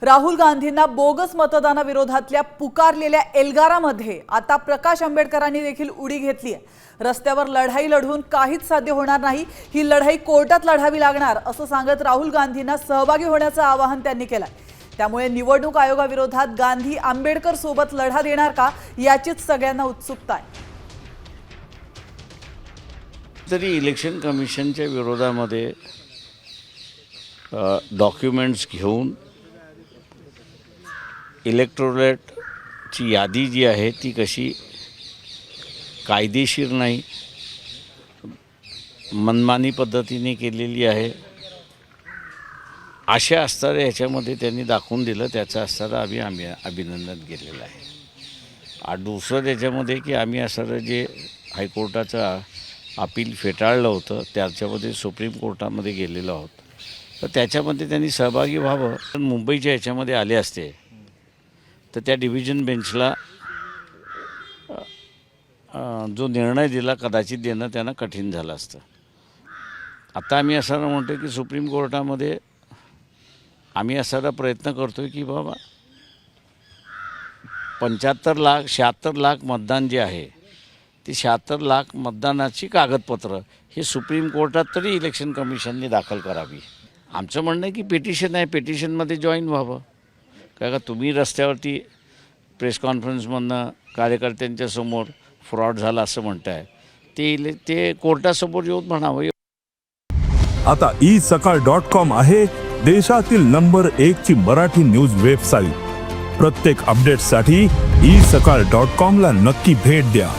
राहुल गांधींना बोगस मतदानाविरोधातल्या पुकारलेल्या एल्गारामध्ये आता प्रकाश आंबेडकरांनी देखील उडी घेतली आहे। रस्त्यावर लढाई लढून काहीच साध्य होणार नाही, ही लढाई कोर्टात लढावी लागणार असं सांगत राहुल गांधींना सहभागी होण्याचं आवाहन त्यांनी केलंय। त्यामुळे निवडणूक आयोगाविरोधात गांधी आंबेडकर सोबत लढा देणार का याचीच सगळ्यांना उत्सुकता आहे। तरी इलेक्शन कमिशनच्या विरोधामध्ये डॉक्युमेंट्स घेऊन इलेक्टोरेटची यादी जी आहे ती कशी कायदेशीर नाही, मनमानी पद्धतीने केलेली आहे अशा असणाऱ्या ह्याच्यामध्ये त्यांनी दाखवून दिलं। त्याचं असणारं आम्ही अभिनंदन केलेलं आहे। आणि दुसरं त्याच्यामध्ये की आम्ही असणारं जे हायकोर्टाचं अपील फेटाळलं होतं त्याच्यामध्ये सुप्रीम कोर्टामध्ये गेलेलो आहोत, तर त्याच्यामध्ये त्यांनी सहभागी व्हावं। पण मुंबईच्या ह्याच्यामध्ये आले असते तर त्या डिव्हिजन बेंचला जो निर्णय दिला कदाचित देणं त्यांना कठीण झालं असतं। आता आम्ही असं म्हणतो की सुप्रीम कोर्टामध्ये आम्ही असा प्रयत्न करतो की बाबा 75 लाख 76 लाख मतदान जे आहे ते 76 लाख मतदानाची कागदपत्र हे सुप्रीम कोर्टात तरी इलेक्शन कमिशनने दाखल करावी। आमचं म्हणणं आहे की पिटिशन आहे, पिटिशनमध्ये जॉईन व्हावं। का तुम्ही रस्त्यावरती प्रेस कॉन्फरन्समधनं कार्यकर्त्यांच्या समोर फ्रॉड झाला असं म्हणताय, ते कोर्टासमोर येऊन म्हणावं। आता isakal.com आहे देशातील नंबर 1 ची मराठी न्यूज वेबसाईट। प्रत्येक अपडेटसाठी isakal.com ला नक्की भेट द्या।